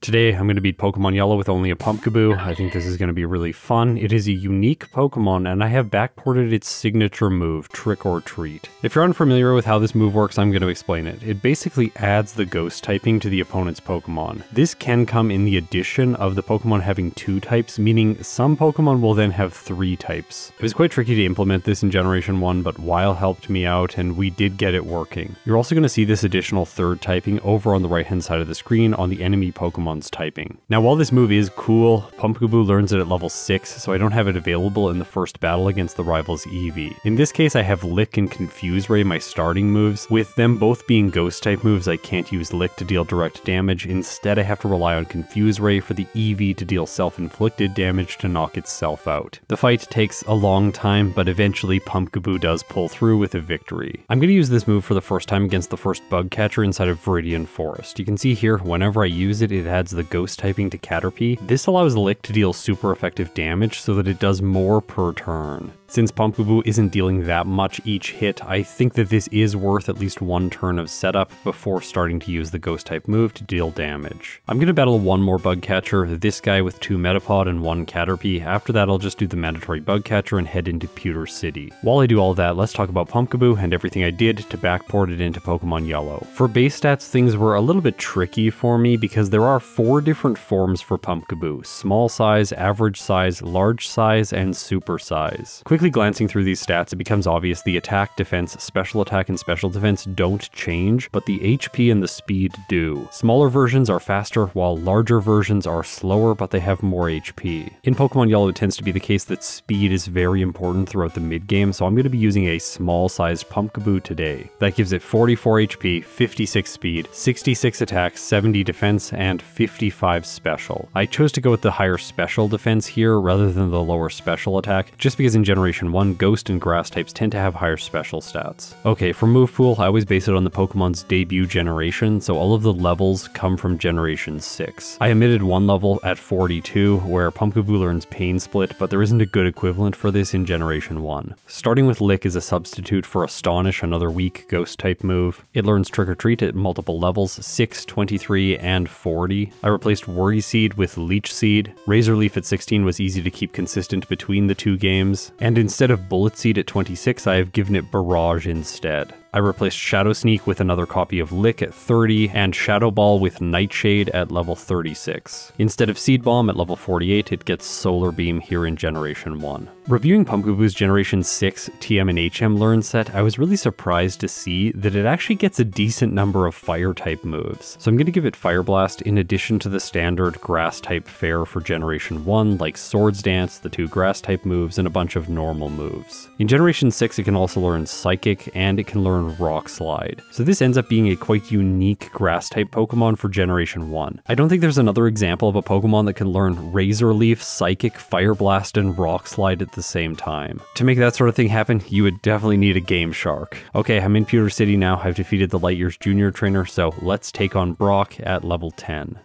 Today, I'm going to beat Pokemon Yellow with only a Pumpkaboo. I think this is going to be really fun. It is a unique Pokemon, and I have backported its signature move, Trick or Treat. If you're unfamiliar with how this move works, I'm going to explain it. It basically adds the Ghost typing to the opponent's Pokemon. This can come in the addition of the Pokemon having 2 types, meaning some Pokemon will then have 3 types. It was quite tricky to implement this in Generation 1, but Weil helped me out, and we did get it working. You're also going to see this additional 3rd typing over on the right-hand side of the screen on the enemy Pokemon's typing. Now, while this move is cool, Pumpkaboo learns it at level 6, so I don't have it available in the first battle against the rival's Eevee. In this case, I have Lick and Confuse Ray my starting moves. With them both being Ghost type moves, I can't use Lick to deal direct damage. Instead, I have to rely on Confuse Ray for the Eevee to deal self-inflicted damage to knock itself out. The fight takes a long time, but eventually Pumpkaboo does pull through with a victory. I'm going to use this move for the first time against the first bug catcher inside of Viridian Forest. You can see here, whenever I use it, it adds the Ghost typing to Caterpie. This allows Lick to deal super effective damage so that it does more per turn. Since Pumpkaboo isn't dealing that much each hit, I think that this is worth at least 1 turn of setup before starting to use the Ghost type move to deal damage. I'm going to battle one more bug catcher, this guy with 2 Metapod and 1 Caterpie. After that, I'll just do the mandatory bug catcher and head into Pewter City. While I do all that, let's talk about Pumpkaboo and everything I did to backport it into Pokemon Yellow. For base stats, things were a little bit tricky for me because there are 4 different forms for Pumpkaboo: small size, average size, large size, and super size. Quickly glancing through these stats, it becomes obvious the attack, defense, special attack, and special defense don't change, but the HP and the speed do. Smaller versions are faster, while larger versions are slower, but they have more HP. In Pokemon Yellow, it tends to be the case that speed is very important throughout the mid-game, so I'm going to be using a small-sized Pumpkaboo today. That gives it 44 HP, 56 speed, 66 attack, 70 defense, and 55 special. I chose to go with the higher special defense here rather than the lower special attack, just because in Generation 1, Ghost and Grass types tend to have higher special stats. Okay, for move pool, I always base it on the Pokemon's debut generation, so all of the levels come from Generation 6. I omitted one level at 42, where Pumpkaboo learns Pain Split, but there isn't a good equivalent for this in Generation 1. Starting with Lick is a substitute for Astonish, another weak Ghost type move. It learns Trick or Treat at multiple levels, 6, 23, and 40. I replaced Worry Seed with Leech Seed. Razor Leaf at 16 was easy to keep consistent between the 2 games, and instead of Bullet Seed at 26, I have given it Barrage instead. I replaced Shadow Sneak with another copy of Lick at 30, and Shadow Ball with Nightshade at level 36. Instead of Seed Bomb at level 48, it gets Solar Beam here in Generation 1. Reviewing Pumpkaboo's Generation 6 TM and HM Learn set, I was really surprised to see that it actually gets a decent number of Fire-type moves. So I'm going to give it Fire Blast in addition to the standard Grass-type fare for Generation 1, like Swords Dance, the 2 Grass-type moves, and a bunch of normal moves. In Generation 6, it can also learn Psychic, and it can learn Rock Slide. So this ends up being a quite unique Grass-type Pokemon for Generation 1. I don't think there's another example of a Pokemon that can learn Razor Leaf, Psychic, Fire Blast, and Rock Slide at the same time. To make that sort of thing happen, you would definitely need a Game Shark. Okay, I'm in Pewter City now. I've defeated the Light Years Junior trainer, so let's take on Brock at level 10.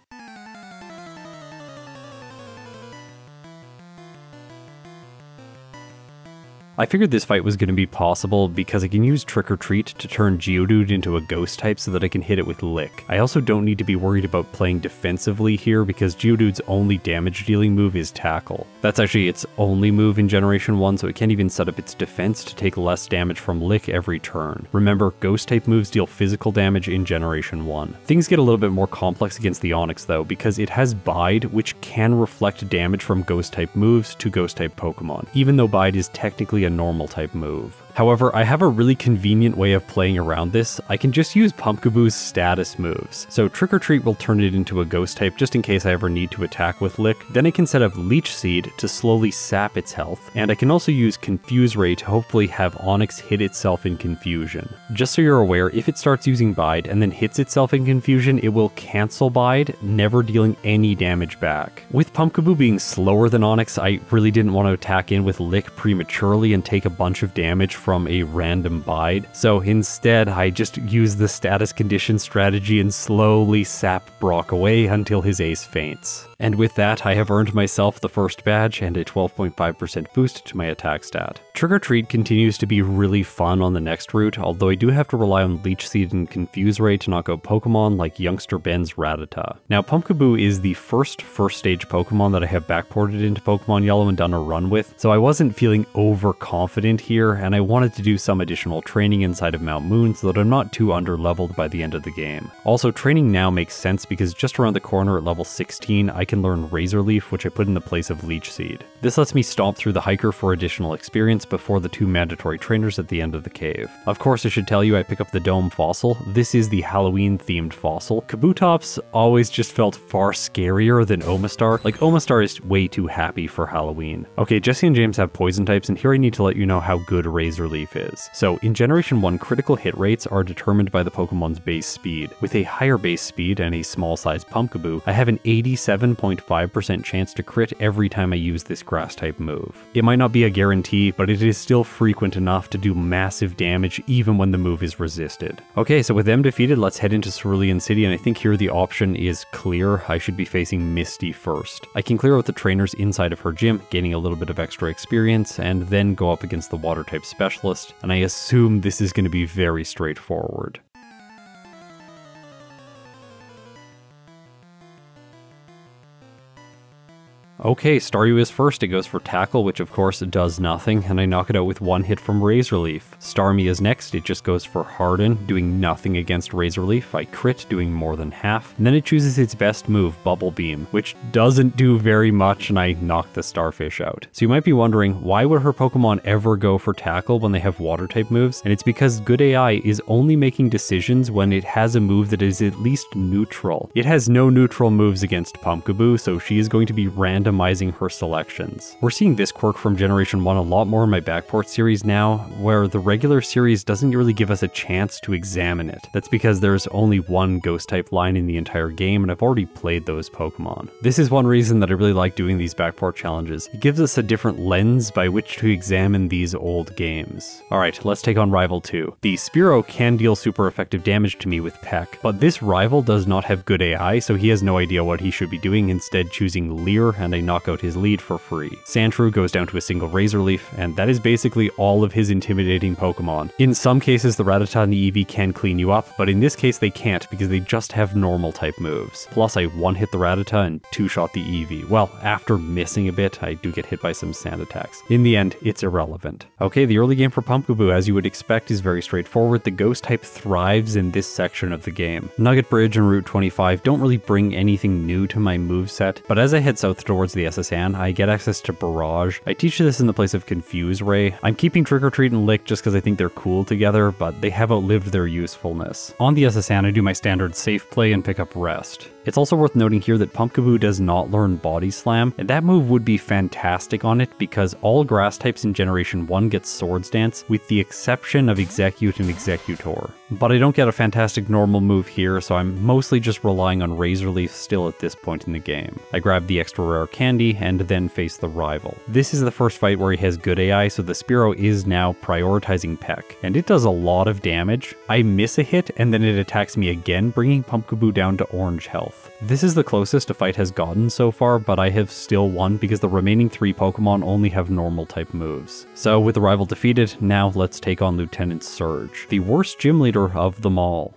I figured this fight was going to be possible because I can use Trick or Treat to turn Geodude into a Ghost type so that I can hit it with Lick. I also don't need to be worried about playing defensively here because Geodude's only damage dealing move is Tackle. That's actually its only move in Generation 1, so it can't even set up its defense to take less damage from Lick every turn. Remember, Ghost type moves deal physical damage in Generation 1. Things get a little bit more complex against the Onix though, because it has Bide, which can reflect damage from Ghost type moves to Ghost type Pokemon, even though Bide is technically a normal type move. However, I have a really convenient way of playing around this. I can just use Pumpkaboo's status moves. So Trick or Treat will turn it into a Ghost type just in case I ever need to attack with Lick. Then I can set up Leech Seed to slowly sap its health, and I can also use Confuse Ray to hopefully have Onix hit itself in Confusion. Just so you're aware, if it starts using Bide and then hits itself in Confusion, it will cancel Bide, never dealing any damage back. With Pumpkaboo being slower than Onix, I really didn't want to attack in with Lick prematurely and take a bunch of damage from a random Bide, so instead I just used the status condition strategy and slowly sap Brock away until his ace faints. And with that, I have earned myself the first badge and a 12.5% boost to my attack stat. Trick or Treat continues to be really fun on the next route, although I do have to rely on Leech Seed and Confuse Ray to knock out Pokemon like Youngster Ben's Rattata. Now, Pumpkaboo is the first stage Pokemon that I have backported into Pokemon Yellow and done a run with, so I wasn't feeling overconfident here, and I wanted to do some additional training inside of Mount Moon so that I'm not too underleveled by the end of the game. Also, training now makes sense because just around the corner at level 16, I can learn Razor Leaf, which I put in the place of Leech Seed. This lets me stomp through the Hiker for additional experience before the 2 mandatory trainers at the end of the cave. Of course, I should tell you I pick up the Dome Fossil. This is the Halloween-themed fossil. Kabutops always just felt far scarier than Omastar. Like, Omastar is way too happy for Halloween. Okay, Jesse and James have poison types, and here I need to let you know how good Razor Leaf is. So, in Generation 1, critical hit rates are determined by the Pokemon's base speed. With a higher base speed and a small-sized Pumpkaboo, I have an 87.5% chance to crit every time I use this Grass-type move. It might not be a guarantee, but it is still frequent enough to do massive damage even when the move is resisted. Okay, so with them defeated, let's head into Cerulean City, and I think here the option is clear. I should be facing Misty first. I can clear out the trainers inside of her gym, gaining a little bit of extra experience, and then go up against the Water-type specialist, and I assume this is going to be very straightforward. Okay, Staryu is first. It goes for Tackle, which of course does nothing, and I knock it out with 1 hit from Razor Leaf. Starmie is next. It just goes for Harden, doing nothing against Razor Leaf. I crit, doing more than half. And then it chooses its best move, Bubble Beam, which doesn't do very much, and I knock the Starfish out. So you might be wondering, why would her Pokemon ever go for Tackle when they have Water-type moves? And it's because Good AI is only making decisions when it has a move that is at least neutral. It has no neutral moves against Pumpkaboo, so she is going to be randomizing her selections. We're seeing this quirk from Generation 1 a lot more in my backport series now, where the regular series doesn't really give us a chance to examine it. That's because there's only one Ghost-type line in the entire game, and I've already played those Pokemon. This is one reason that I really like doing these backport challenges. It gives us a different lens by which to examine these old games. Alright, let's take on Rival 2. The Spearow can deal super effective damage to me with Peck, but this rival does not have good AI, so he has no idea what he should be doing, instead choosing Leer, and I knock out his lead for free. Sandshrew goes down to a single Razor Leaf, and that is basically all of his intimidating Pokemon. In some cases, the Rattata and the Eevee can clean you up, but in this case they can't because they just have normal type moves. Plus, I 1-hit the Rattata and 2-shot the Eevee. Well, after missing a bit, I do get hit by some sand attacks. In the end, it's irrelevant. Okay, the early game for Pumpkaboo, as you would expect, is very straightforward. The Ghost type thrives in this section of the game. Nugget Bridge and Route 25 don't really bring anything new to my moveset, but as I head south towards the SS Anne, I get access to Barrage. I teach this in the place of Confuse Ray. I'm keeping Trick or Treat and Lick just because I think they're cool together, but they have outlived their usefulness. On the SS Anne, I do my standard safe play and pick up Rest. It's also worth noting here that Pumpkaboo does not learn Body Slam, and that move would be fantastic on it because all grass types in Generation 1 get Swords Dance, with the exception of Execute and Executor. But I don't get a fantastic normal move here, so I'm mostly just relying on Razor Leaf still at this point in the game. I grab the extra rare candy and then face the rival. This is the first fight where he has good AI, so the Spearow is now prioritizing Peck, and it does a lot of damage. I miss a hit and then it attacks me again, bringing Pumpkaboo down to orange health. This is the closest a fight has gotten so far, but I have still won because the remaining 3 Pokemon only have normal type moves. So with the rival defeated, now let's take on Lieutenant Surge, the worst gym leader of them all.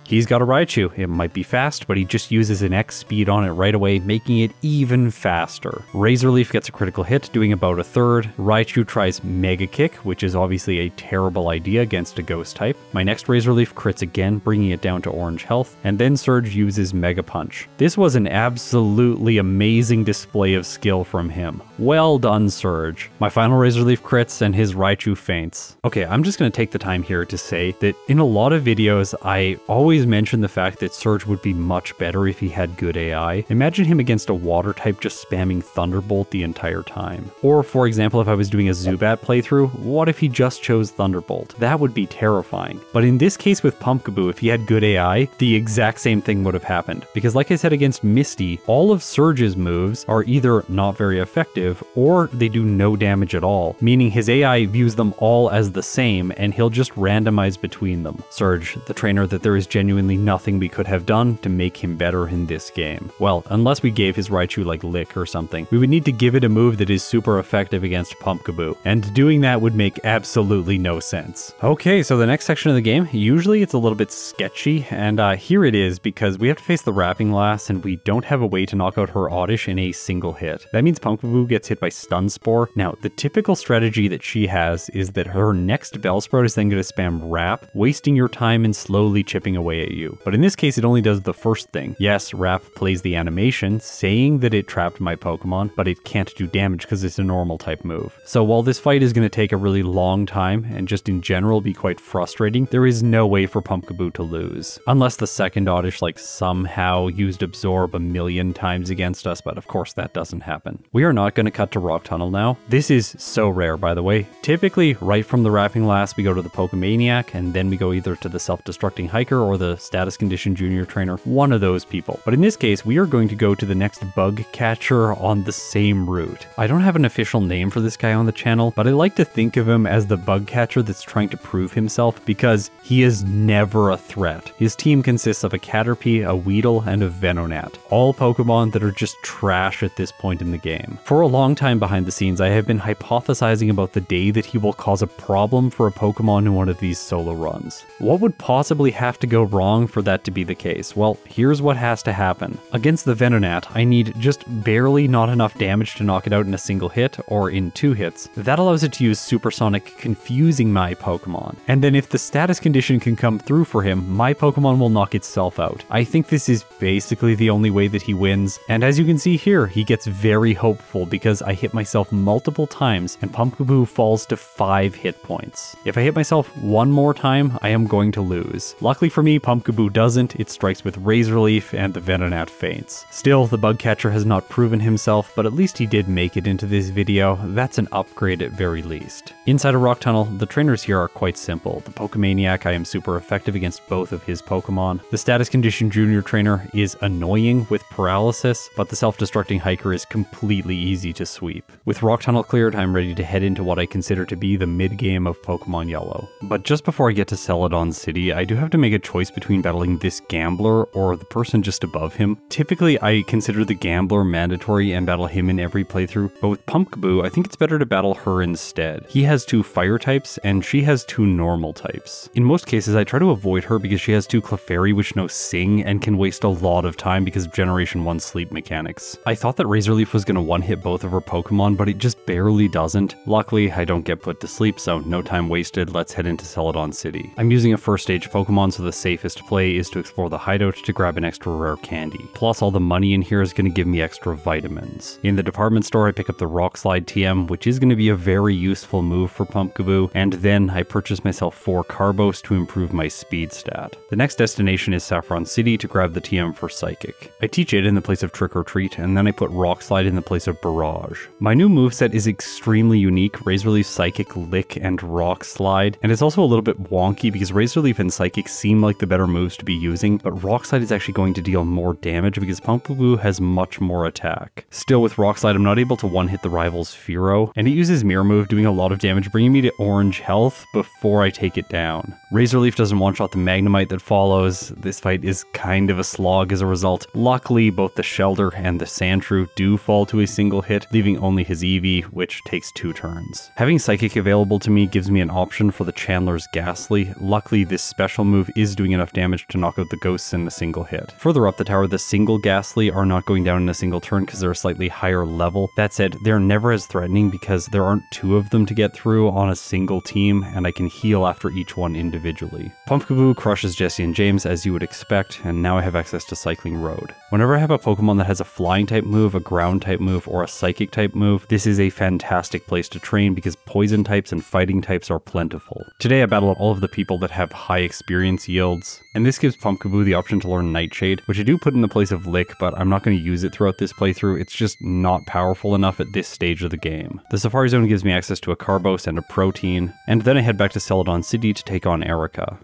He's got a Raichu. It might be fast, but he just uses an X speed on it right away, making it even faster. Razor Leaf gets a critical hit, doing about a third. Raichu tries Mega Kick, which is obviously a terrible idea against a Ghost type. My next Razor Leaf crits again, bringing it down to orange health, and then Surge uses Mega Punch. This was an absolutely amazing display of skill from him. Well done, Surge. My final Razor Leaf crits, and his Raichu faints. Okay, I'm just going to take the time here to say that in a lot of videos, I always mention the fact that Surge would be much better if he had good AI. Imagine him against a water type just spamming Thunderbolt the entire time. Or for example, if I was doing a Zubat playthrough, what if he just chose Thunderbolt? That would be terrifying. But in this case with Pumpkaboo, if he had good AI, the exact same thing would have happened. Because like I said against Misty, all of Surge's moves are either not very effective or they do no damage at all, meaning his AI views them all as the same and he'll just randomize between them. Surge, the trainer that there is genuine genuinely nothing we could have done to make him better in this game. Well, unless we gave his Raichu like Lick or something, we would need to give it a move that is super effective against Pumpkaboo, and doing that would make absolutely no sense. Okay, so the next section of the game, usually it's a little bit sketchy, and here it is because we have to face the Wrapping Lass and we don't have a way to knock out her Oddish in a single hit. That means Pumpkaboo gets hit by Stun Spore. Now, the typical strategy that she has is that her next Bellsprout is then going to spam Wrap, wasting your time and slowly chipping away at you. But in this case, it only does the first thing. Yes, Wrap plays the animation, saying that it trapped my Pokemon, but it can't do damage because it's a normal type move. So while this fight is going to take a really long time and just in general be quite frustrating, there is no way for Pumpkaboo to lose. Unless the second Oddish like somehow used Absorb a million times against us, but of course that doesn't happen. We are not going to cut to Rock Tunnel now. This is so rare, by the way. Typically, right from the Wrapping Lass, we go to the Pokemaniac, and then we go either to the Self-Destructing Hiker or the Status Condition Junior Trainer, one of those people. But in this case, we are going to go to the next Bug Catcher on the same route. I don't have an official name for this guy on the channel, but I like to think of him as the Bug Catcher that's trying to prove himself because he is never a threat. His team consists of a Caterpie, a Weedle, and a Venonat, all Pokemon that are just trash at this point in the game. For a long time behind the scenes, I have been hypothesizing about the day that he will cause a problem for a Pokemon in one of these solo runs. What would possibly have to go wrong for that to be the case? Well, here's what has to happen. Against the Venonat, I need just barely not enough damage to knock it out in a single hit or in 2 hits. That allows it to use Supersonic, confusing my Pokemon. And then if the status condition can come through for him, my Pokemon will knock itself out. I think this is basically the only way that he wins, and as you can see here, he gets very hopeful because I hit myself multiple times and Pumpkaboo falls to 5 hit points. If I hit myself one more time, I am going to lose. Luckily for me, Pumpkaboo doesn't. It strikes with Razor Leaf and the Venonat faints. Still, the Bug Catcher has not proven himself, but at least he did make it into this video. That's an upgrade at very least. Inside of Rock Tunnel, the trainers here are quite simple. The Pokemaniac, I am super effective against both of his Pokemon. The Status Condition Junior Trainer is annoying with Paralysis, but the Self-Destructing Hiker is completely easy to sweep. With Rock Tunnel cleared, I'm ready to head into what I consider to be the mid-game of Pokemon Yellow. But just before I get to Celadon City, I do have to make a choice between battling this Gambler or the person just above him. Typically, I consider the Gambler mandatory and battle him in every playthrough, but with Pumpkaboo, I think it's better to battle her instead. He has 2 fire types, and she has 2 normal types. In most cases, I try to avoid her because she has 2 Clefairy which know Sing and can waste a lot of time because of Generation 1 sleep mechanics. I thought that Razor Leaf was going to one-hit both of her Pokemon, but it just barely doesn't. Luckily, I don't get put to sleep, so no time wasted, let's head into Celadon City. I'm using a first stage Pokemon, so the safest play is to explore the hideout to grab an extra rare candy. Plus, all the money in here is going to give me extra vitamins. In the department store, I pick up the Rock Slide TM, which is going to be a very useful move for Pumpkaboo, and then I purchase myself 4 Carbos to improve my speed stat. The next destination is Saffron City to grab the TM for Psychic. I teach it in the place of Trick or Treat, and then I put Rock Slide in the place of Barrage. My new moveset is extremely unique: Razor Leaf, Psychic, Lick, and Rock Slide, and it's also a little bit wonky because Razor Leaf and Psychic seem like the better moves to be using, but Rock Slide is actually going to deal more damage because Pumpkaboo has much more attack. Still, with Rock Slide, I'm not able to one-hit the rival's Fearow, and it uses Mirror Move, doing a lot of damage, bringing me to orange health before I take it down. Razor Leaf doesn't one-shot the Magnemite that follows. This fight is kind of a slog as a result. Luckily, both the Shelter and the Sandshrew do fall to a single hit, leaving only his Eevee, which takes 2 turns. Having Psychic available to me gives me an option for the Chandler's Ghastly. Luckily, this special move is doing enough damage to knock out the ghosts in a single hit. Further up the tower, the single Ghastly are not going down in a single turn because they're a slightly higher level. That said, they're never as threatening because there aren't 2 of them to get through on a single team, and I can heal after each one individually. Pumpkaboo crushes Jesse and James as you would expect, and now I have access to Cycling Road. Whenever I have a Pokemon that has a flying type move, a ground type move, or a psychic type move, this is a fantastic place to train because poison types and fighting types are plentiful. Today I battle all of the people that have high experience yields, and this gives Pumpkaboo the option to learn Nightshade, which I do put in the place of Lick, but I'm not going to use it throughout this playthrough. It's just not powerful enough at this stage of the game. The Safari Zone gives me access to a Carbos and a Protein, and then I head back to Celadon City to take on Erica.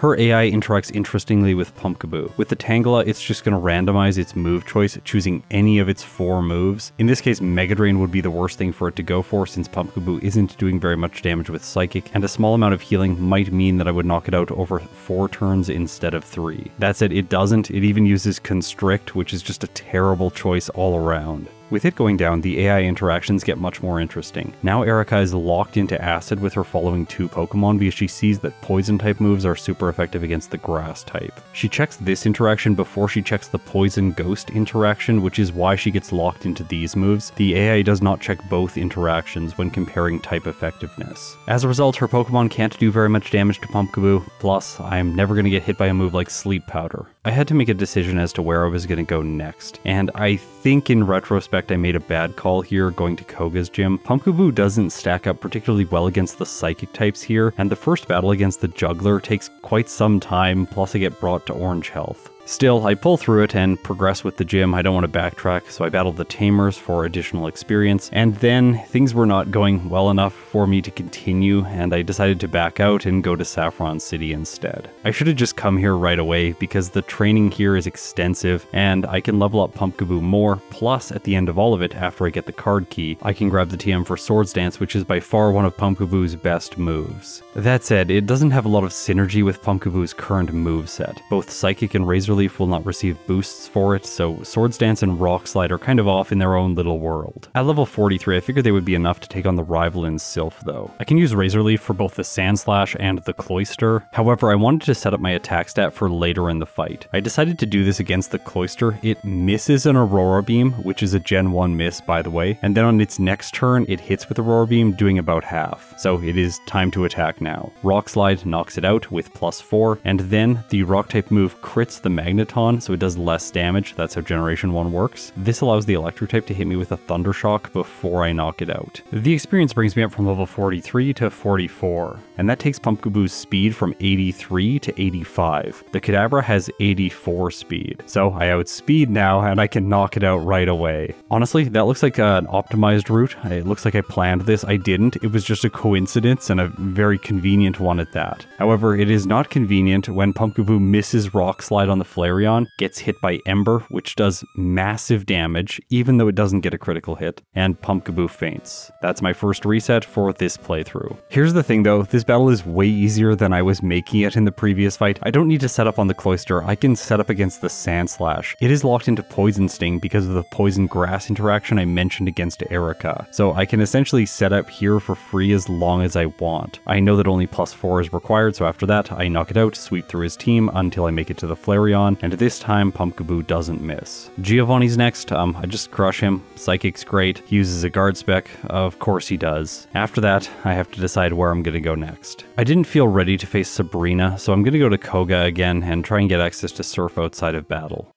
Her AI interacts interestingly with Pumpkaboo. With the Tangela, it's just going to randomize its move choice, choosing any of its 4 moves. In this case, Mega Drain would be the worst thing for it to go for since Pumpkaboo isn't doing very much damage with Psychic, and a small amount of healing might mean that I would knock it out over 4 turns instead of 3. That said, it doesn't. It even uses Constrict, which is just a terrible choice all around. With it going down, the AI interactions get much more interesting. Now Erica is locked into Acid with her following 2 Pokemon because she sees that Poison type moves are super effective against the Grass type. She checks this interaction before she checks the Poison Ghost interaction, which is why she gets locked into these moves. The AI does not check both interactions when comparing type effectiveness. As a result, her Pokemon can't do very much damage to Pumpkaboo, plus I'm never going to get hit by a move like Sleep Powder. I had to make a decision as to where I was going to go next, and I think in retrospect I made a bad call here going to Koga's gym. Pumpkaboo doesn't stack up particularly well against the Psychic types here, and the first battle against the Juggler takes quite some time, plus I get brought to Orange Health. Still, I pull through it and progress with the gym. I don't want to backtrack, so I battled the Tamers for additional experience, and then things were not going well enough for me to continue, and I decided to back out and go to Saffron City instead. I should have just come here right away because the training here is extensive, and I can level up Pumpkaboo more, plus at the end of all of it, after I get the card key, I can grab the TM for Swords Dance, which is by far one of Pumpkaboo's best moves. That said, it doesn't have a lot of synergy with Pumpkaboo's current moveset. Both Psychic and Razor Leaf will not receive boosts for it, so Swords Dance and Rock Slide are kind of off in their own little world. At level 43, I figured they would be enough to take on the rival in Sylph though. I can use Razor Leaf for both the Sandslash and the Cloyster, however I wanted to set up my attack stat for later in the fight. I decided to do this against the Cloyster. It misses an Aurora Beam, which is a Gen 1 miss by the way, and then on its next turn it hits with Aurora Beam, doing about half. So it is time to attack now. Rock Slide knocks it out with +4, and then the Rock type move crits the Magneton, so it does less damage. That's how Generation 1 works. This allows the Electric type to hit me with a Thunder Shock before I knock it out. The experience brings me up from level 43 to 44, and that takes Pumpkaboo's speed from 83 to 85. The Kadabra has 84 speed, so I outspeed now and I can knock it out right away. Honestly, that looks like an optimized route. It looks like I planned this. I didn't. It was just a coincidence and a very convenient one at that. However, it is not convenient when Pumpkaboo misses Rock Slide on the Flareon, gets hit by Ember, which does massive damage, even though it doesn't get a critical hit, and Pumpkaboo faints. That's my first reset for this playthrough. Here's the thing though, this battle is way easier than I was making it in the previous fight. I don't need to set up on the Cloyster, I can set up against the Sandslash. It is locked into Poison Sting because of the Poison Grass interaction I mentioned against Erica, so I can essentially set up here for free as long as I want. I know that only +4 is required, so after that I knock it out, sweep through his team until I make it to the Flareon, and this time Pumpkaboo doesn't miss. Giovanni's next. I just crush him. Psychic's great. He uses a guard spec. Of course he does. After that, I have to decide where I'm gonna go next. I didn't feel ready to face Sabrina, so I'm gonna go to Koga again and try and get access to Surf outside of battle.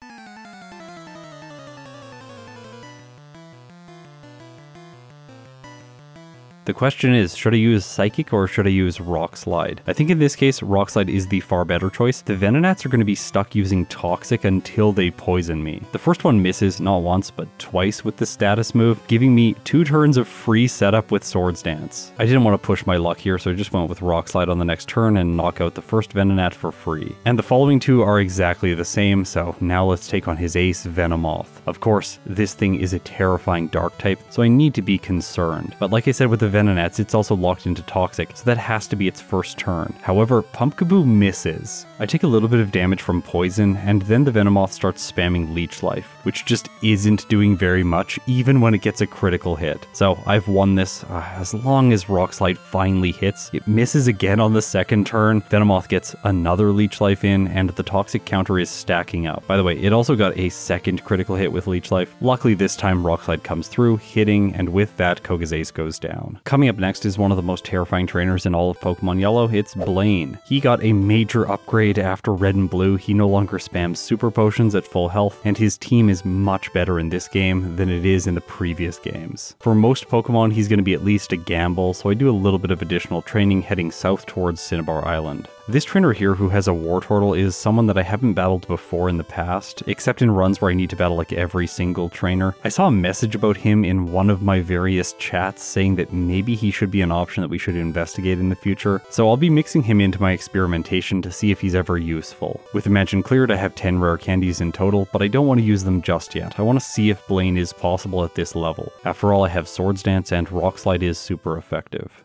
The question is, should I use Psychic or should I use Rock Slide? I think in this case, Rock Slide is the far better choice. The Venonats are going to be stuck using Toxic until they poison me. The first one misses, not once, but twice with the status move, giving me 2 turns of free setup with Swords Dance. I didn't want to push my luck here, so I just went with Rock Slide on the next turn and knock out the first Venonat for free. And the following 2 are exactly the same, so now let's take on his ace, Venomoth. Of course, this thing is a terrifying Dark type, so I need to be concerned. But like I said with the Venonats, it's also locked into Toxic, so that has to be its first turn. However, Pumpkaboo misses. I take a little bit of damage from Poison, and then the Venomoth starts spamming Leech Life, which just isn't doing very much, even when it gets a critical hit. So I've won this. As long as Rock Slide finally hits, it misses again on the second turn, Venomoth gets another Leech Life in, and the Toxic counter is stacking up. By the way, it also got a second critical hit with Leech Life. Luckily this time Rock Slide comes through, hitting, and with that Koga's ace goes down. Coming up next is one of the most terrifying trainers in all of Pokemon Yellow. It's Blaine. He got a major upgrade after Red and Blue. He no longer spams Super Potions at full health, and his team is much better in this game than it is in the previous games. For most Pokemon, he's going to be at least a gamble, so I do a little bit of additional training heading south towards Cinnabar Island. This trainer here who has a War Turtle is someone that I haven't battled before in the past, except in runs where I need to battle like every single trainer. I saw a message about him in one of my various chats saying that maybe he should be an option that we should investigate in the future, so I'll be mixing him into my experimentation to see if he's ever useful. With the mansion cleared, I have 10 rare candies in total, but I don't want to use them just yet. I want to see if Blaine is possible at this level. After all, I have Swords Dance and Rock Slide is super effective.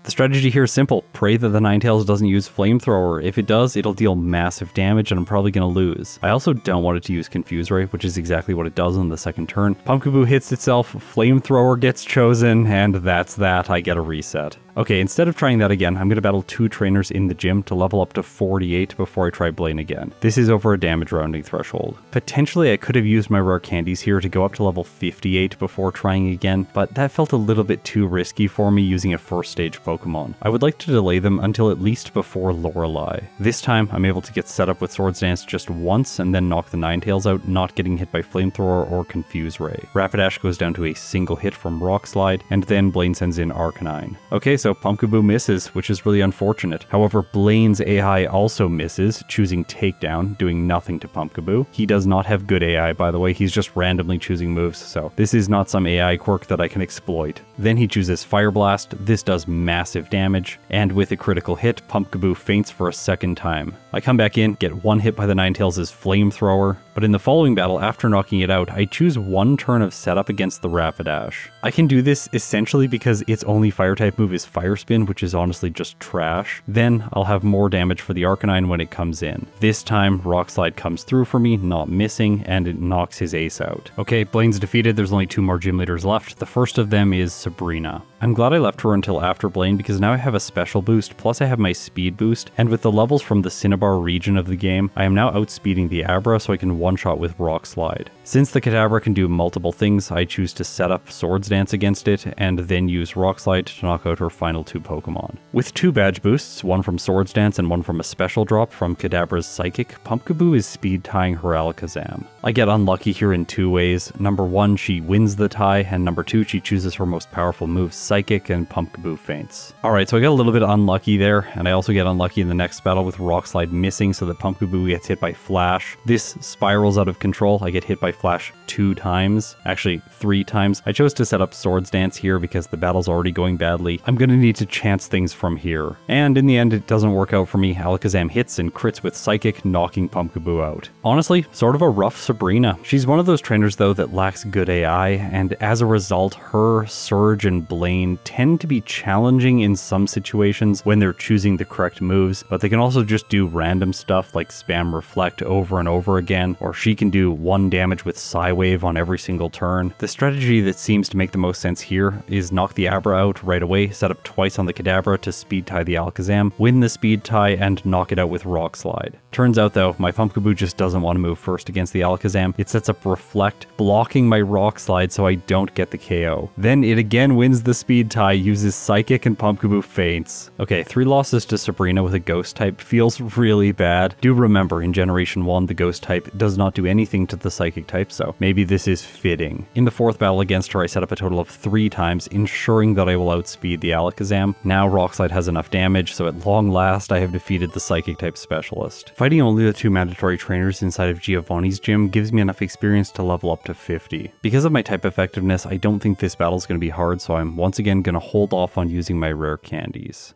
The strategy here is simple. Pray that the Ninetales doesn't use Flamethrower. If it does, it'll deal massive damage and I'm probably going to lose. I also don't want it to use Confuse Ray, which is exactly what it does on the second turn. Pumpkaboo hits itself, Flamethrower gets chosen, and that's that. I get a reset. Okay, instead of trying that again, I'm going to battle 2 trainers in the gym to level up to 48 before I try Blaine again. This is over a damage rounding threshold. Potentially I could have used my rare candies here to go up to level 58 before trying again, but that felt a little bit too risky for me using a first stage Pokemon. I would like to delay them until at least before Lorelei. This time I'm able to get set up with Swords Dance just once and then knock the Ninetales out, not getting hit by Flamethrower or Confuse Ray. Rapidash goes down to a single hit from Rock Slide, and then Blaine sends in Arcanine. Okay, so Pumpkaboo misses, which is really unfortunate. However, Blaine's AI also misses, choosing Takedown, doing nothing to Pumpkaboo. He does not have good AI, by the way, he's just randomly choosing moves, so this is not some AI quirk that I can exploit. Then he chooses Fire Blast, this does massive damage, and with a critical hit, Pumpkaboo faints for a second time. I come back in, get one hit by the Ninetales' Flamethrower, but in the following battle, after knocking it out, I choose one turn of setup against the Rapidash. I can do this essentially because its only fire type move is Fire Spin, which is honestly just trash. Then I'll have more damage for the Arcanine when it comes in. This time, Rock Slide comes through for me, not missing, and it knocks his ace out. Okay, Blaine's defeated, there's only 2 more gym leaders left. The first of them is Sabrina. I'm glad I left her until after Blaine because now I have a special boost, plus I have my speed boost, and with the levels from the Cinnabar region of the game, I am now outspeeding the Abra so I can one-shot with Rock Slide. Since the Kadabra can do multiple things, I choose to set up Swords Dance against it, and then use Rock Slide to knock out her final 2 Pokemon. With 2 badge boosts, one from Swords Dance and one from a special drop from Kadabra's Psychic, Pumpkaboo is speed tying her Alakazam. I get unlucky here in 2 ways. Number 1, she wins the tie, and number 2, she chooses her most powerful move, Psychic, and Pumpkaboo faints. Alright, so I get a little bit unlucky there, and I also get unlucky in the next battle with Rock Slide missing so that Pumpkaboo gets hit by Flash. This spirals out of control. I get hit by Flash 2 times, actually 3 times. I chose to set up Swords Dance here because the battle's already going badly. I'm gonna need to chance things from here. And in the end, it doesn't work out for me. Alakazam hits and crits with Psychic, knocking Pumpkaboo out. Honestly, sort of a rough Sabrina. She's one of those trainers though that lacks good AI, and as a result, her, Surge, and Blaine tend to be challenging in some situations when they're choosing the correct moves, but they can also just do random stuff like spam Reflect over and over again, or she can do 1 damage with Psywave on every single turn. The strategy that seems to make the most sense here is knock the Abra out right away, set up twice on the Kadabra to speed tie the Alakazam, win the speed tie, and knock it out with Rock Slide. Turns out though, my Pumpkaboo just doesn't want to move first against the Alakazam. It sets up Reflect, blocking my Rock Slide so I don't get the KO. Then it again wins the speed tie, uses Psychic, and Pumpkaboo faints. Okay, 3 losses to Sabrina with a Ghost type feels really bad. Do remember, in Generation 1, the Ghost type does not do anything to the Psychic type, so maybe this is fitting. In the 4th battle against her, I set up a total of 3 times, ensuring that I will outspeed the Alakazam. Now Rock Slide has enough damage, so at long last I have defeated the Psychic type specialist. Fighting only the 2 mandatory trainers inside of Giovanni's gym gives me enough experience to level up to 50. Because of my type effectiveness, I don't think this battle is going to be hard, so I'm once again going to hold off on using my rare candies.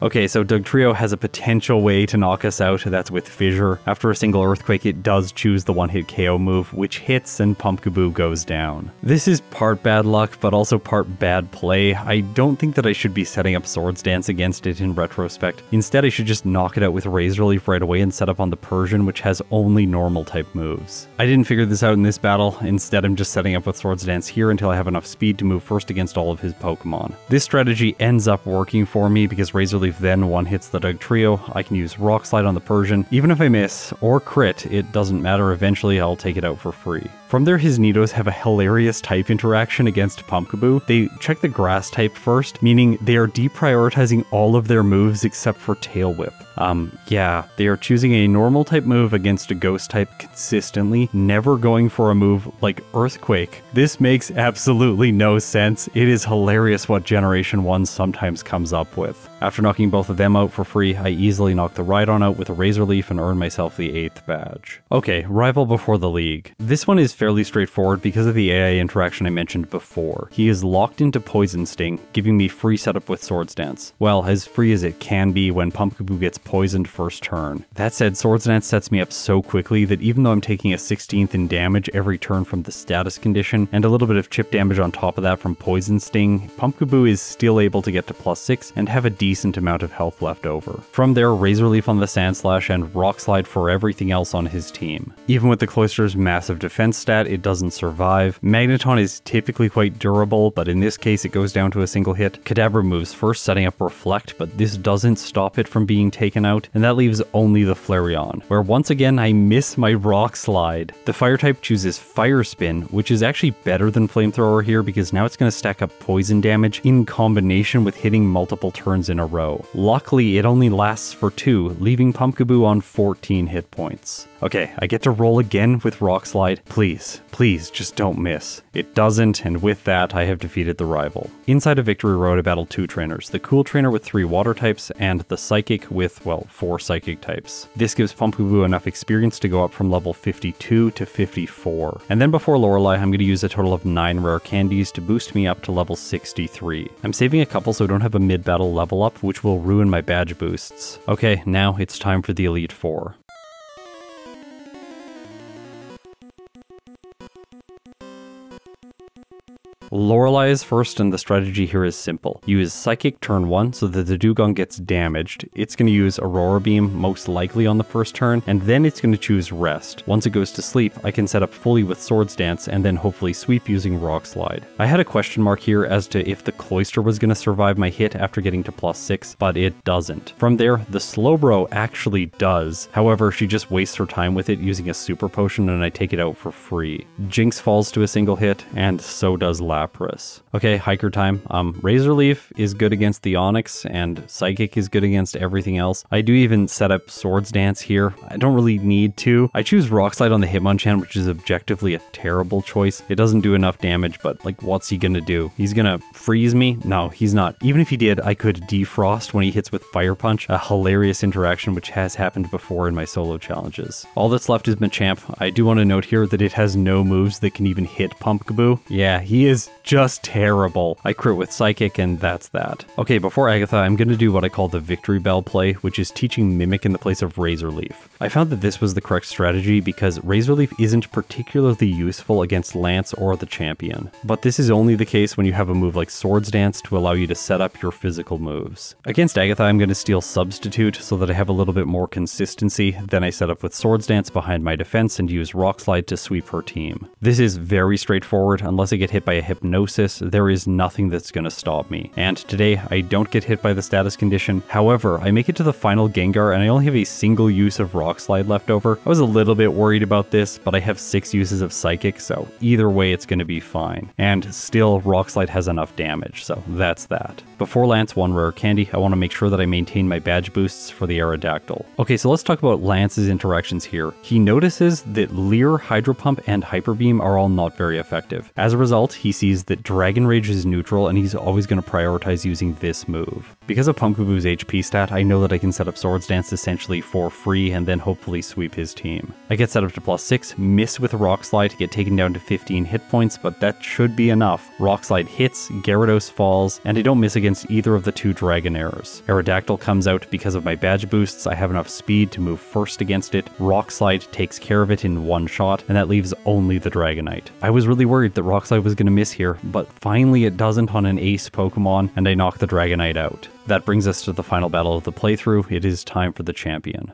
Okay, so Dugtrio has a potential way to knock us out, that's with Fissure. After a single Earthquake, it does choose the one-hit KO move, which hits and Pumpkaboo goes down. This is part bad luck, but also part bad play. I don't think that I should be setting up Swords Dance against it in retrospect. Instead, I should just knock it out with Razor Leaf right away and set up on the Persian, which has only normal type moves. I didn't figure this out in this battle. Instead, I'm just setting up with Swords Dance here until I have enough speed to move first against all of his Pokemon. This strategy ends up working for me because Razor Leaf then one-hits the Dugtrio. I can use Rock Slide on the Persian. Even if I miss or crit, it doesn't matter. Eventually, I'll take it out for free. From there, his Nidos have a hilarious type interaction against Pumpkaboo. They check the grass type first, meaning they are deprioritizing all of their moves except for Tail Whip. Yeah, they are choosing a normal type move against a ghost type consistently, never going for a move like Earthquake. This makes absolutely no sense. It is hilarious what Generation 1 sometimes comes up with. After knocking both of them out for free, I easily knocked the Rhydon out with a Razor Leaf and earned myself the 8th badge. Okay, rival before the league. This one is fairly straightforward because of the AI interaction I mentioned before. He is locked into Poison Sting, giving me free setup with Swords Dance. Well, as free as it can be when Pumpkaboo gets poisoned first turn. That said, Swords Dance sets me up so quickly that even though I'm taking a 16th in damage every turn from the status condition, and a little bit of chip damage on top of that from Poison Sting, Pumpkaboo is still able to get to +6 and have a decent amount of health left over. From there, Razor Leaf on the Sand Slash and Rock Slide for everything else on his team. Even with the Cloister's massive defense stat, it doesn't survive. Magneton is typically quite durable, but in this case it goes down to a single hit. Kadabra moves first, setting up Reflect, but this doesn't stop it from being taken out, and that leaves only the Flareon, where once again I miss my Rock Slide. The Fire type chooses Fire Spin, which is actually better than Flamethrower here because now it's going to stack up poison damage in combination with hitting multiple turns in a row. Luckily, it only lasts for 2, leaving Pumpkaboo on 14 hit points. Okay, I get to roll again with Rock Slide. Please, please, just don't miss. It doesn't, and with that, I have defeated the rival. Inside of Victory Road, I battled 2 trainers, the Cool Trainer with 3 water types, and the Psychic with, well, 4 psychic types. This gives Pumpkaboo enough experience to go up from level 52 to 54. And then before Lorelei, I'm going to use a total of 9 rare candies to boost me up to level 63. I'm saving a couple so I don't have a mid-battle level up, which will ruin my badge boosts. Okay, now it's time for the Elite Four. Lorelei is first, and the strategy here is simple. Use Psychic turn 1 so that the Dugong gets damaged. It's going to use Aurora Beam, most likely on the first turn, and then it's going to choose Rest. Once it goes to sleep, I can set up fully with Swords Dance and then hopefully sweep using Rock Slide. I had a question mark here as to if the Cloister was going to survive my hit after getting to +6, but it doesn't. From there, the Slowbro actually does. However, she just wastes her time with it using a Super Potion and I take it out for free. Jinx falls to a single hit, and so does Lapras. Okay, hiker time. Razor Leaf is good against the Onyx, and Psychic is good against everything else. I do even set up Swords Dance here. I don't really need to. I choose Rock Slide on the Hitmonchan, which is objectively a terrible choice. It doesn't do enough damage, but like, what's he gonna do? He's gonna freeze me? No, he's not. Even if he did, I could defrost when he hits with Fire Punch, a hilarious interaction which has happened before in my solo challenges. All that's left is Machamp. I do want to note here that it has no moves that can even hit Pumpkaboo. Yeah, he is just terrible. I crit with Psychic, and that's that. Okay, before Agatha, I'm going to do what I call the Victory Bell play, which is teaching Mimic in the place of Razor Leaf. I found that this was the correct strategy because Razor Leaf isn't particularly useful against Lance or the champion. But this is only the case when you have a move like Swords Dance to allow you to set up your physical moves. Against Agatha, I'm going to steal Substitute so that I have a little bit more consistency. Then I set up with Swords Dance behind my defense and use Rock Slide to sweep her team. This is very straightforward. Unless I get hit by a Hypnosis, there is nothing that's going to stop me. And today, I don't get hit by the status condition. However, I make it to the final Gengar and I only have a single use of Rock Slide left over. I was a little bit worried about this, but I have 6 uses of Psychic, so either way it's going to be fine. And still, Rock Slide has enough damage, so that's that. Before Lance 1 rare candy, I want to make sure that I maintain my badge boosts for the Aerodactyl. Okay, so let's talk about Lance's interactions here. He notices that Leer, Hydro Pump, and Hyper Beam are all not very effective. As a result, he sees that Dragon Rage is neutral and he's always going to prioritize using this move. Because of Pumpkaboo's HP stat, I know that I can set up Swords Dance essentially for free and then hopefully sweep his team. I get set up to +6, miss with a Rock Slide to get taken down to 15 hit points, but that should be enough. Rock Slide hits, Gyarados falls, and I don't miss against either of the 2 Dragonairs. Aerodactyl comes out because of my badge boosts. I have enough speed to move first against it. Rock Slide takes care of it in one shot, and that leaves only the Dragonite. I was really worried that Rock Slide was going to miss here, but finally it doesn't on an ace Pokemon, and I knock the Dragonite out. That brings us to the final battle of the playthrough. It is time for the champion.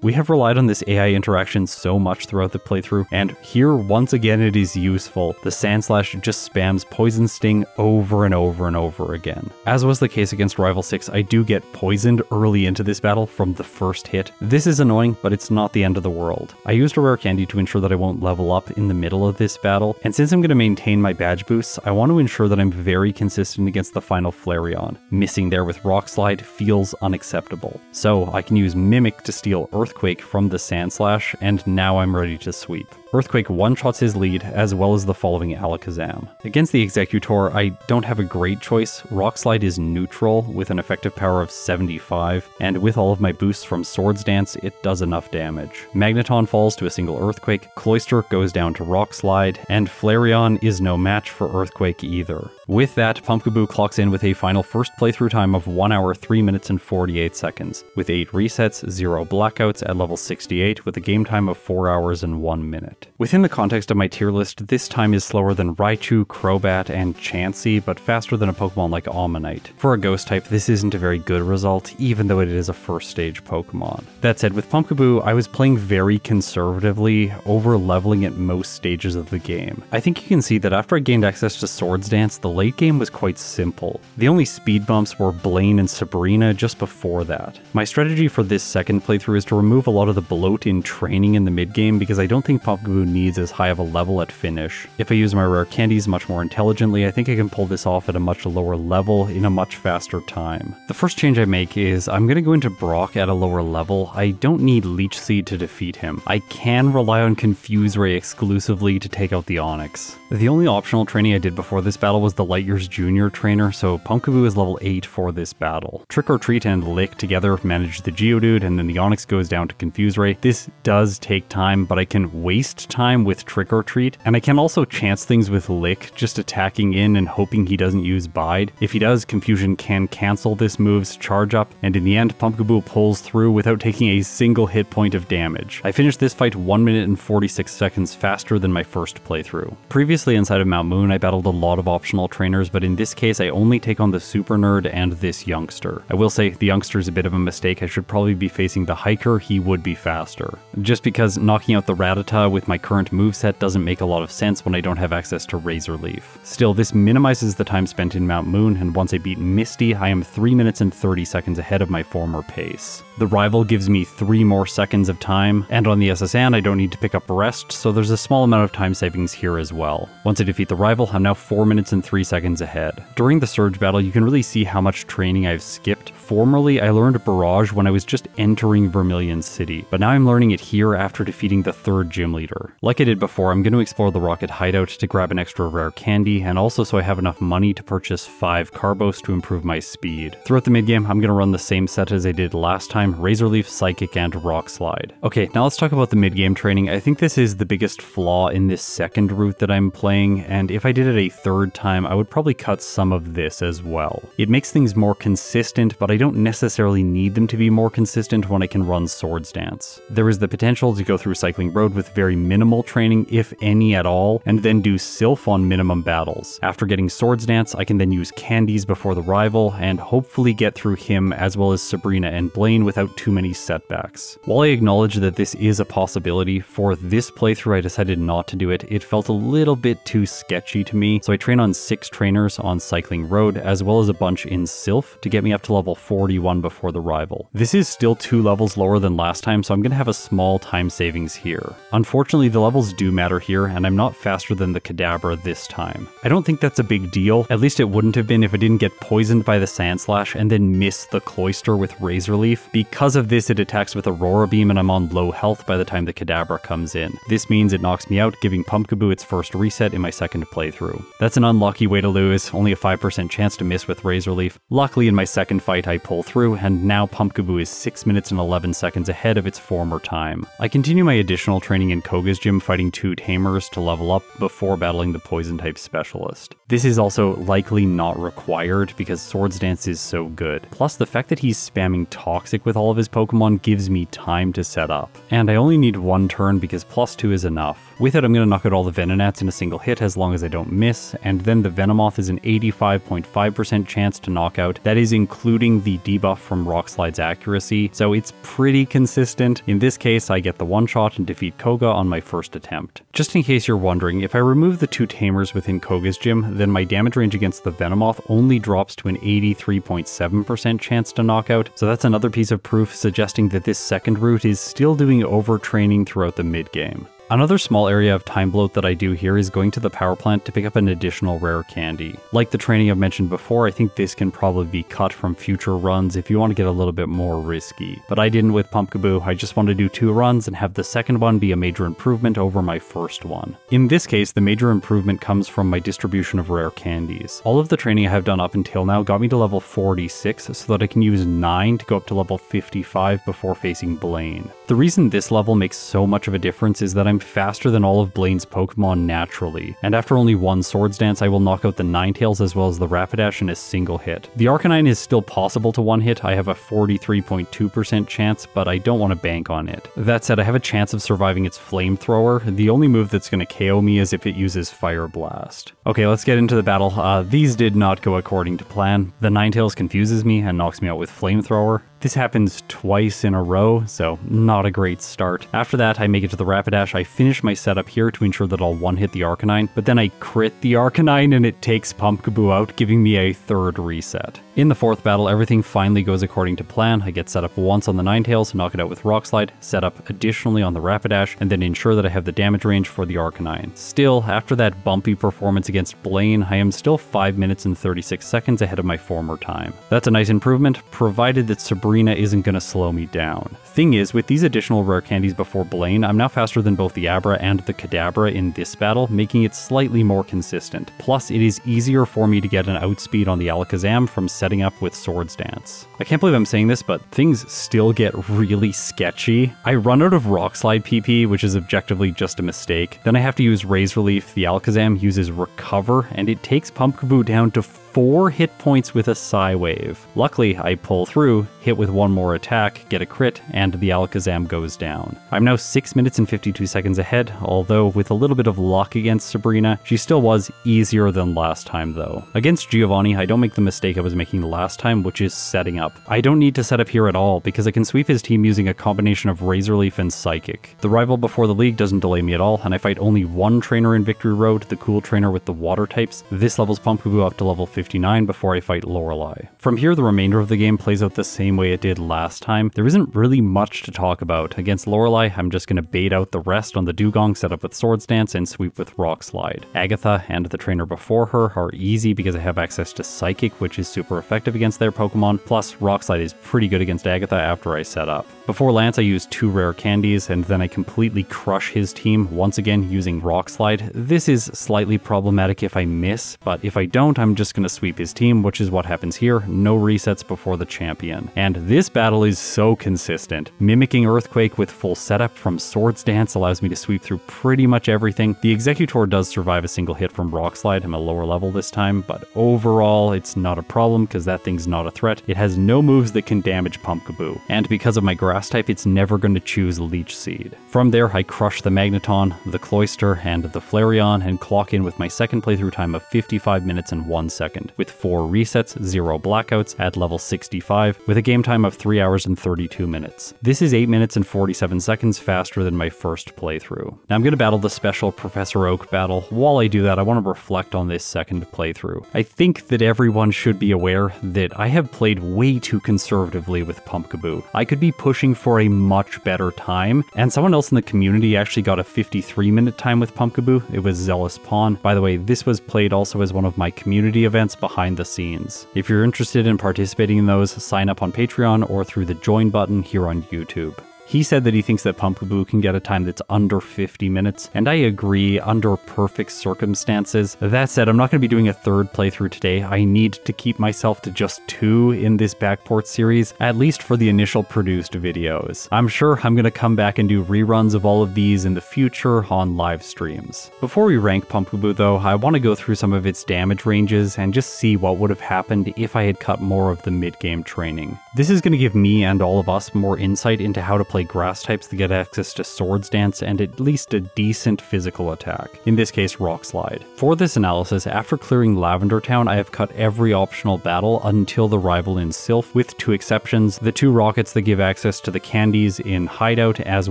We have relied on this AI interaction so much throughout the playthrough, and here once again it is useful. The Sandslash just spams Poison Sting over and over and over again. As was the case against Rival 6, I do get poisoned early into this battle from the first hit. This is annoying, but it's not the end of the world. I used a rare candy to ensure that I won't level up in the middle of this battle, and since I'm going to maintain my badge boosts, I want to ensure that I'm very consistent against the final Flareon. Missing there with Rock Slide feels unacceptable. So I can use Mimic to steal Earthquake from the Sandslash, and now I'm ready to sweep. Earthquake one-shots his lead, as well as the following Alakazam. Against the Exeggutor, I don't have a great choice. Rock Slide is neutral, with an effective power of 75, and with all of my boosts from Swords Dance, it does enough damage. Magneton falls to a single Earthquake, Cloyster goes down to Rock Slide, and Flareon is no match for Earthquake either. With that, Pumpkaboo clocks in with a final first playthrough time of 1 hour, 3 minutes, and 48 seconds, with 8 resets, 0 blackouts at level 68, with a game time of 4 hours and 1 minute. Within the context of my tier list, this time is slower than Raichu, Crobat, and Chansey, but faster than a Pokemon like Omanyte. For a Ghost type, this isn't a very good result, even though it is a first stage Pokemon. That said, with Pumpkaboo, I was playing very conservatively, over leveling at most stages of the game. I think you can see that after I gained access to Swords Dance, the late game was quite simple. The only speed bumps were Blaine and Sabrina just before that. My strategy for this second playthrough is to remove a lot of the bloat in training in the mid game, because I don't think Pumpkaboo needs as high of a level at finish. If I use my rare candies much more intelligently, I think I can pull this off at a much lower level in a much faster time. The first change I make is I'm going to go into Brock at a lower level. I don't need Leech Seed to defeat him. I can rely on Confuse Ray exclusively to take out the Onix. The only optional training I did before this battle was the Light Years Junior trainer, so Pumpkaboo is level 8 for this battle. Trick or Treat and Lick together manage the Geodude, and then the Onix goes down to Confuse Ray. This does take time, but I can waste time with Trick or Treat, and I can also chance things with Lick, just attacking in and hoping he doesn't use Bide. If he does, Confusion can cancel this move's charge up, and in the end, Pumpkaboo pulls through without taking a single hit point of damage. I finished this fight 1 minute and 46 seconds faster than my first playthrough. Previously inside of Mount Moon, I battled a lot of optional trainers, but in this case, I only take on the Super Nerd and this youngster. I will say, the youngster is a bit of a mistake. I should probably be facing the Hiker, he would be faster. Just because knocking out the Rattata with my current moveset doesn't make a lot of sense when I don't have access to Razor Leaf. Still, this minimizes the time spent in Mount Moon, and once I beat Misty, I am 3 minutes and 30 seconds ahead of my former pace. The rival gives me 3 more seconds of time, and on the SSN I don't need to pick up Rest, so there's a small amount of time savings here as well. Once I defeat the rival, I'm now 4 minutes and 3 seconds ahead. During the Surge battle, you can really see how much training I've skipped. Formerly, I learned Barrage when I was just entering Vermilion City, but now I'm learning it here after defeating the 3rd gym leader. Like I did before, I'm going to explore the Rocket Hideout to grab an extra rare candy, and also so I have enough money to purchase 5 Carbos to improve my speed. Throughout the mid-game, I'm going to run the same set as I did last time: Razor Leaf, Psychic, and Rock Slide. Okay, now let's talk about the mid-game training. I think this is the biggest flaw in this second route that I'm playing, and if I did it a 3rd time, I would probably cut some of this as well. It makes things more consistent, but I don't necessarily need them to be more consistent when I can run Swords Dance. There is the potential to go through Cycling Road with very minimal training, if any at all, and then do Sylph on minimum battles. After getting Swords Dance, I can then use candies before the rival, and hopefully get through him as well as Sabrina and Blaine without too many setbacks. While I acknowledge that this is a possibility, for this playthrough I decided not to do it. It felt a little bit too sketchy to me, so I train on 6 trainers on Cycling Road, as well as a bunch in Sylph to get me up to level 41 before the rival. This is still 2 levels lower than last time, so I'm going to have a small time savings here. Unfortunately, the levels do matter here, and I'm not faster than the Kadabra this time. I don't think that's a big deal, at least it wouldn't have been if I didn't get poisoned by the Sandslash and then miss the Cloyster with Razor Leaf. Because of this, it attacks with Aurora Beam and I'm on low health by the time the Kadabra comes in. This means it knocks me out, giving Pumpkaboo its first reset in my second playthrough. That's an unlucky way to lose, only a 5% chance to miss with Razor Leaf. Luckily in my second fight I pull through, and now Pumpkaboo is 6 minutes and 11 seconds ahead of its former time. I continue my additional training in Koga's gym fighting 2 Tamers to level up before battling the Poison type specialist. This is also likely not required because Swords Dance is so good. Plus the fact that he's spamming Toxic with all of his Pokemon gives me time to set up. And I only need one turn because +2 is enough. With it, I'm going to knock out all the Venonats in a single hit as long as I don't miss, and then the Venomoth is an 85.5% chance to knock out. That is including the debuff from Rock Slide's accuracy, so it's pretty consistent. In this case, I get the one-shot and defeat Koga on my first attempt. Just in case you're wondering, if I remove the 2 Tamers within Koga's gym, then my damage range against the Venomoth only drops to an 83.7% chance to knock out, so that's another piece of proof suggesting that this second route is still doing overtraining throughout the mid-game. Another small area of time bloat that I do here is going to the power plant to pick up an additional rare candy. Like the training I've mentioned before, I think this can probably be cut from future runs if you want to get a little bit more risky. But I didn't with Pumpkaboo, I just want to do 2 runs and have the second one be a major improvement over my first one. In this case, the major improvement comes from my distribution of rare candies. All of the training I have done up until now got me to level 46 so that I can use 9 to go up to level 55 before facing Blaine. The reason this level makes so much of a difference is that I'm faster than all of Blaine's Pokemon naturally, and after only one Swords Dance I will knock out the Ninetales as well as the Rapidash in a single hit. The Arcanine is still possible to one-hit, I have a 43.2% chance, but I don't want to bank on it. That said, I have a chance of surviving its Flamethrower. The only move that's going to KO me is if it uses Fire Blast. Okay, let's get into the battle. These did not go according to plan. The Ninetales confuses me and knocks me out with Flamethrower. This happens twice in a row, so not a great start. After that, I make it to the Rapidash. I finish my setup here to ensure that I'll one-hit the Arcanine, but then I crit the Arcanine and it takes Pumpkaboo out, giving me a third reset. In the fourth battle, everything finally goes according to plan. I get set up once on the Ninetales, knock it out with Rock Slide, set up additionally on the Rapidash, and then ensure that I have the damage range for the Arcanine. Still, after that bumpy performance against Blaine, I am still 5 minutes and 36 seconds ahead of my former time. That's a nice improvement, provided that Sabrina isn't going to slow me down. Thing is, with these additional rare candies before Blaine, I'm now faster than both the Abra and the Kadabra in this battle, making it slightly more consistent. Plus, it is easier for me to get an outspeed on the Alakazam from setting up with Swords Dance. I can't believe I'm saying this, but things still get really sketchy. I run out of Rock Slide PP, which is objectively just a mistake. Then I have to use Razor Leaf, the Alakazam uses Recover, and it takes Pumpkaboo down to 4 hit points with a Psywave. Luckily, I pull through, hit with one more attack, get a crit, and the Alakazam goes down. I'm now 6 minutes and 52 seconds ahead, although with a little bit of luck against Sabrina, she still was easier than last time though. Against Giovanni, I don't make the mistake I was making last time, which is setting up. I don't need to set up here at all, because I can sweep his team using a combination of Razor Leaf and Psychic. The rival before the league doesn't delay me at all, and I fight only one trainer in Victory Road, the cool trainer with the water types. This levels Pumpkaboo up to level 59 before I fight Lorelei. From here, the remainder of the game plays out the same way it did last time. There isn't really much to talk about. Against Lorelei, I'm just going to bait out the rest on the Dugong set up with Swords Dance and sweep with Rock Slide. Agatha and the trainer before her are easy because I have access to Psychic, which is super effective against their Pokemon, plus Rock Slide is pretty good against Agatha after I set up. Before Lance, I use 2 rare candies, and then I completely crush his team, once again using Rock Slide. This is slightly problematic if I miss, but if I don't, I'm just going to sweep his team, which is what happens here. No resets before the champion. And this battle is so consistent. Mimicking Earthquake with full setup from Swords Dance allows me to sweep through pretty much everything. The Executor does survive a single hit from Rock Slide. I'm a lower level this time, but overall, it's not a problem because that thing's not a threat. It has no moves that can damage Pumpkaboo, and because of my grass type, it's never going to choose Leech Seed. From there, I crush the Magneton, the Cloyster, and the Flareon, and clock in with my second playthrough time of 55 minutes and 1 second, with 4 resets, 0 blackouts at level 65, with a game time of 3 hours and 32 minutes. This is 8 minutes and 47 seconds faster than my first playthrough. Now I'm going to battle the special Professor Oak battle. While I do that, I want to reflect on this second playthrough. I think that everyone should be aware that I have played way too conservatively with Pumpkaboo. I could be pushing for a much better time, and someone else in the community actually got a 53-minute time with Pumpkaboo. It was Zealous Pawn. By the way, this was played also as one of my community events behind the scenes. If you're interested in participating in those, sign up on Patreon or through the join button here on YouTube. He said that he thinks that Pumpkaboo can get a time that's under 50 minutes, and I agree under perfect circumstances. That said, I'm not going to be doing a third playthrough today. I need to keep myself to just 2 in this backport series, at least for the initial produced videos. I'm sure I'm going to come back and do reruns of all of these in the future on live streams. Before we rank Pumpkaboo though, I want to go through some of its damage ranges and just see what would have happened if I had cut more of the mid-game training. This is going to give me and all of us more insight into how to play grass types to get access to Swords Dance and at least a decent physical attack, in this case Rock Slide. For this analysis, after clearing Lavender Town, I have cut every optional battle until the rival in Sylph, with 2 exceptions, the 2 rockets that give access to the candies in Hideout as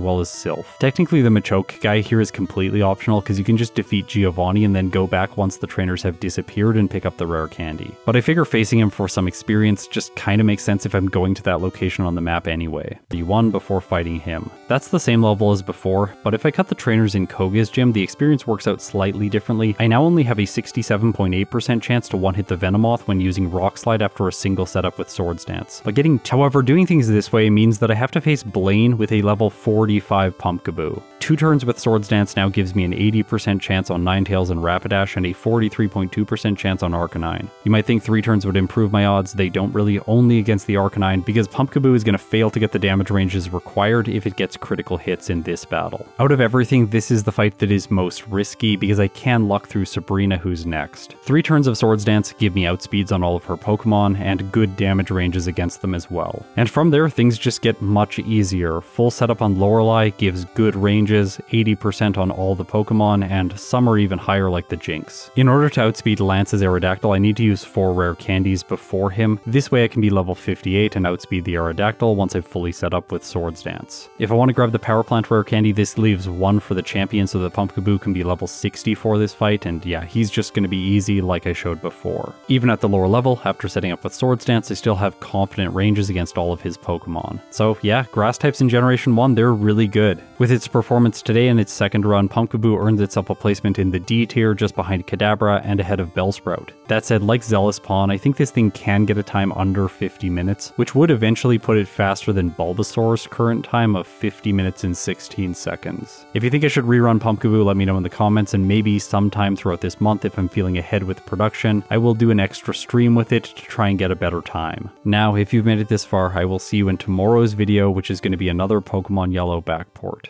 well as Sylph. Technically the Machoke guy here is completely optional because you can just defeat Giovanni and then go back once the trainers have disappeared and pick up the rare candy. But I figure facing him for some experience just kinda makes sense if I'm going to that location on the map anyway. You won before fighting him. That's the same level as before, but if I cut the trainers in Koga's gym, the experience works out slightly differently. I now only have a 67.8% chance to one-hit the Venomoth when using Rock Slide after a single setup with Swords Dance. However, doing things this way means that I have to face Blaine with a level 45 Pumpkaboo. 2 turns with Swords Dance now gives me an 80% chance on Ninetales and Rapidash and a 43.2% chance on Arcanine. You might think 3 turns would improve my odds, they don't really, only against the Arcanine, because Pumpkaboo is going to fail to get the damage ranges required if it gets critical hits in this battle. Out of everything, this is the fight that is most risky because I can luck through Sabrina, who's next. 3 turns of Swords Dance give me outspeeds on all of her Pokemon and good damage ranges against them as well. And from there, things just get much easier. Full setup on Lorelei gives good ranges, 80% on all the Pokemon, and some are even higher like the Jinx. In order to outspeed Lance's Aerodactyl, I need to use 4 rare candies before him. This way I can be level 58 and outspeed the Aerodactyl once I've fully set up with Swords Dance. If I want to grab the Power Plant rare candy, this leaves 1 for the champion so that Pumpkaboo can be level 60 for this fight, and yeah, he's just going to be easy like I showed before. Even at the lower level, after setting up with Swords Dance, I still have confident ranges against all of his Pokemon. So yeah, grass types in Generation 1, they're really good. With its performance today and its second run, Pumpkaboo earned itself a placement in the D tier just behind Kadabra and ahead of Bellsprout. That said, like Zealous Pawn, I think this thing can get a time under 50 minutes, which would eventually put it faster than Bulbasaur's current time of 50 minutes and 16 seconds. If you think I should rerun Pumpkaboo, let me know in the comments, and maybe sometime throughout this month, if I'm feeling ahead with production, I will do an extra stream with it to try and get a better time. Now, if you've made it this far, I will see you in tomorrow's video, which is going to be another Pokemon Yellow backport.